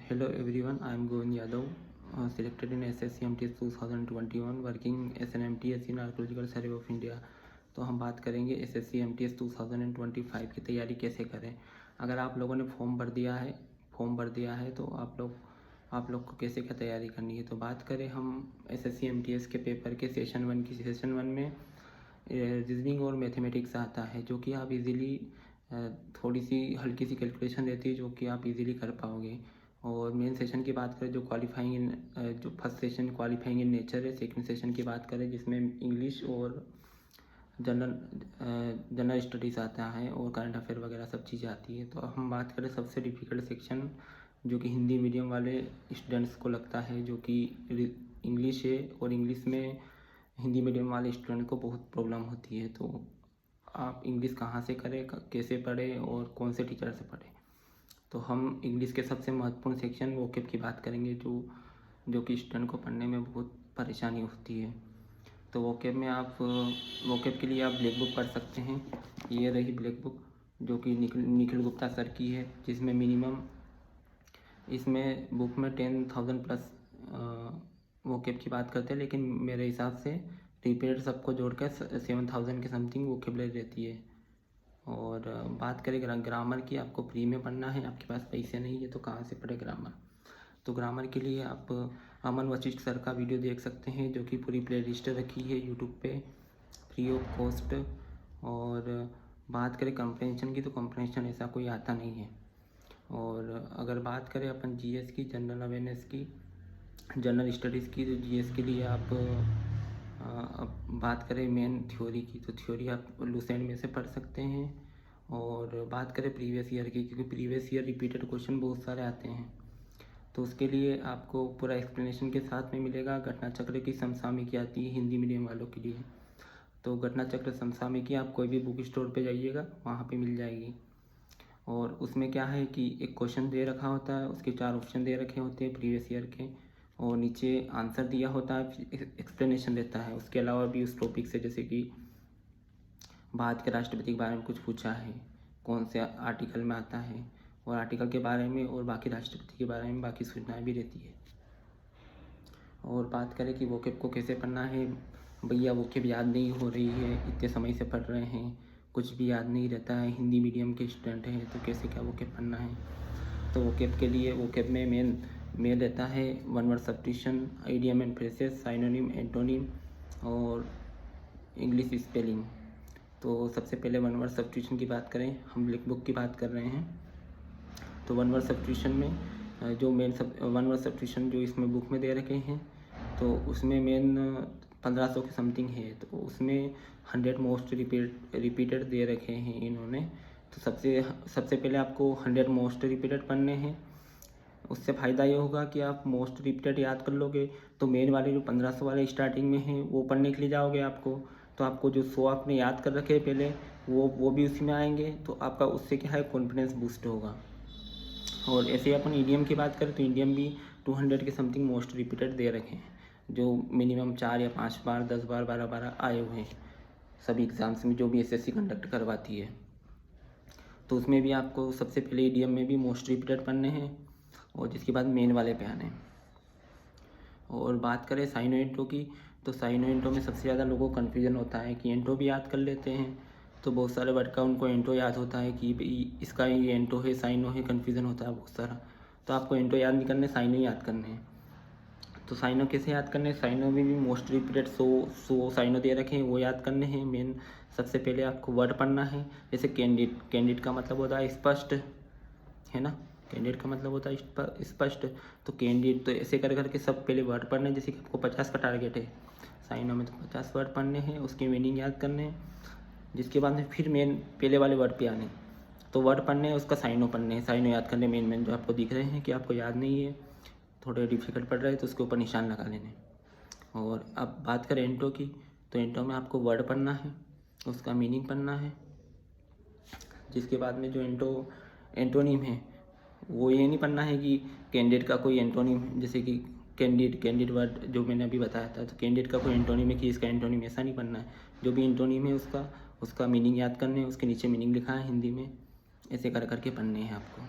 Hello everyone, I am Govind Yadav, selected in SSC MTS 2021, working as an MTS in Archaeological Survey of India। तो हम बात करेंगे SSC MTS 2025 की तैयारी कैसे करें। अगर आप लोगों ने फॉर्म भर दिया है तो आप लोग को कैसे क्या तैयारी करनी है। तो बात करें हम SSC MTS के पेपर के सेशन 1 में रीजनिंग और मैथमेटिक्स आता है, जो कि आप इजीली थोड़ी सी हल्की सी कैलकुलेशन रहती है जो कि आप इजीली कर पाओगे। और मेन सेशन की बात करें जो first session qualifying in nature है। सेकंड सेशन की बात करें जिसमें इंग्लिश और जनरल स्टडीज़ आता है और करंट अफेयर वगैरह सब चीज़ें आती है। तो हम बात करें सबसे डिफ़िकल्ट सेक्शन जो कि हिंदी मीडियम वाले स्टूडेंट्स को लगता है, जो कि इंग्लिश है। और इंग्लिश में हिंदी मीडियम वाले स्टूडेंट को बहुत प्रॉब्लम होती है। तो आप इंग्लिश कहाँ से करें, कैसे पढ़ें और कौन से टीचर से पढ़ें। तो हम इंग्लिश के सबसे महत्वपूर्ण सेक्शन वोकैब की बात करेंगे, जो कि स्टूडेंट को पढ़ने में बहुत परेशानी होती है। तो वोकैब के लिए आप ब्लैक बुक पढ़ सकते हैं। ये रही ब्लैक बुक जो कि निखिल गुप्ता सर की है, जिसमें मिनिमम इसमें बुक में 10,000 प्लस वोकैब की बात करते हैं, लेकिन मेरे हिसाब से रिपीटेड सबको जोड़कर 7,000 के समथिंग वोकैबुलरी रहती है। और बात करें ग्रामर की, आपको फ्री में पढ़ना है, आपके पास पैसे नहीं है तो कहाँ से पढ़े ग्रामर। तो ग्रामर के लिए आप अमन वशिष्ठ सर का वीडियो देख सकते हैं, जो कि पूरी प्ले लिस्ट रखी है यूट्यूब पे फ्री ऑफ कॉस्ट। और बात करें कंप्रेंशन की, तो कंप्रेंशन ऐसा कोई आता नहीं है। और अगर बात करें अपन जीएस की, जनरल अवेयरनेस की, जनरल स्टडीज़ की, तो जीएस के लिए आप अब बात करें मेन थ्योरी की, तो थ्योरी आप लुसेंट में से पढ़ सकते हैं। और बात करें प्रीवियस ईयर की, क्योंकि प्रीवियस ईयर रिपीटेड क्वेश्चन बहुत सारे आते हैं, तो उसके लिए आपको पूरा एक्सप्लेनेशन के साथ में मिलेगा। घटना चक्र की समसामयिकी आती है हिंदी मीडियम वालों के लिए। तो घटना चक्र समसामयिकी आप कोई भी बुक स्टोर पे जाइएगा, वहाँ पे मिल जाएगी। और उसमें क्या है कि एक क्वेश्चन दे रखा होता है, उसके 4 ऑप्शन दे रखे होते हैं प्रीवियस ईयर के, और नीचे आंसर दिया होता है, एक्सप्लेनेशन देता है। उसके अलावा भी उस टॉपिक से, जैसे कि भारत के राष्ट्रपति के बारे में कुछ पूछा है, कौन से आर्टिकल में आता है, और आर्टिकल के बारे में और बाकी राष्ट्रपति के बारे में बाकी सूचनाएं भी रहती है। और बात करें कि वोकैब को कैसे पढ़ना है, भैया वोकैब याद नहीं हो रही है, इतने समय से पढ़ रहे हैं, कुछ भी याद नहीं रहता है, हिंदी मीडियम के स्टूडेंट हैं, तो कैसे क्या वोकैब पढ़ना है। तो वोकैब के लिए वोकैब में मेन रहता है one word substitution, idiom and phrases, synonym, antonym और इंग्लिश स्पेलिंग। तो सबसे पहले वन वर्ड सब्स्टिट्यूशन की बात करें, हम ब्लैक बुक की बात कर रहे हैं। तो वन वर्ड सब्स्टिट्यूशन में जो वन वर्ड सब्स्टिट्यूशन जो इसमें बुक में दे रखे हैं, तो उसमें मेन 1500 के समथिंग है। तो उसमें 100 मोस्ट रिपीटेड दे रखे हैं इन्होंने। तो सबसे पहले आपको 100 मोस्ट रिपीटेड पढ़ने हैं। उससे फ़ायदा ये होगा कि आप मोस्ट रिपीटेड याद कर लोगे, तो मेन वाले जो 1500 वाले स्टार्टिंग में हैं वो पढ़ने के लिए जाओगे आपको, तो आपको जो 100 आपने याद कर रखे हैं पहले, वो भी उसी में आएंगे। तो आपका उससे क्या है, कॉन्फिडेंस बूस्ट होगा। और ऐसे ही अपन ईडीएम की बात करें, तो ईडीएम भी 200 के समथिंग मोस्ट रिपीटेड दे रखे हैं, जो मिनिमम 4 या 5 बार, 10 बार, 12 आए हुए हैं सभी एग्ज़ाम्स में, जो भी एसएससी कंडक्ट करवाती है। तो उसमें भी आपको सबसे पहले ईडीएम में भी मोस्ट रिपीटेड पढ़ने हैं, और जिसके बाद मेन वाले पे आने हैं। और बात करें साइनो एंटो की, तो साइनो एंटो में सबसे ज़्यादा लोगों को कन्फ्यूज़न होता है कि एंटो भी याद कर लेते हैं, तो बहुत सारे वर्ड का उनको एंटो याद होता है कि इसका ये एंटो है, साइनो है, कन्फ्यूज़न होता है बहुत सारा। तो आपको एंटो याद नहीं करने, साइनो याद करने हैं। तो साइनो कैसे याद करने हैं, साइनो में भी मोस्ट रिपीटेड 100 साइनो दे रखे हैं, वो याद करने हैं। मेन सबसे पहले आपको वर्ड पढ़ना है, जैसे कैंडिड का मतलब होता है स्पष्ट, है ना, कैंडिड का मतलब होता है स्पष्ट। तो कैंडिड, तो ऐसे कर करके सब पहले वर्ड पढ़ने हैं। जैसे कि आपको 50 का टारगेट है साइनो में, तो 50 वर्ड पढ़ने हैं, उसके मीनिंग याद करने हैं। जिसके बाद में फिर मेन पहले वाले वर्ड पे आने, तो वर्ड पढ़ने हैं, उसका साइनो पढ़ने हैं, साइनो याद करने मेन जो आपको दिख रहे हैं कि आपको याद नहीं है, थोड़े डिफिकल्ट पड़ रहे हैं, तो उसके ऊपर निशान लगा लेने। और अब बात करें एंटो की, तो एंटो में आपको वर्ड पढ़ना है, उसका मीनिंग पढ़ना है। जिसके बाद में जो एंटोनिम है, वो ये नहीं पढ़ना है कि कैंडिडेट का कोई एंटोनिम, जैसे कि कैंडिड वर्ड जो मैंने अभी बताया था, तो कैंडिडेट का कोई एंटोनिम है कि इसका एंटोनिम, ऐसा नहीं पढ़ना है। जो भी एंटोनिम है उसका मीनिंग याद करने हैं, उसके नीचे मीनिंग लिखा है हिंदी में, ऐसे कर करके पढ़ने हैं आपको।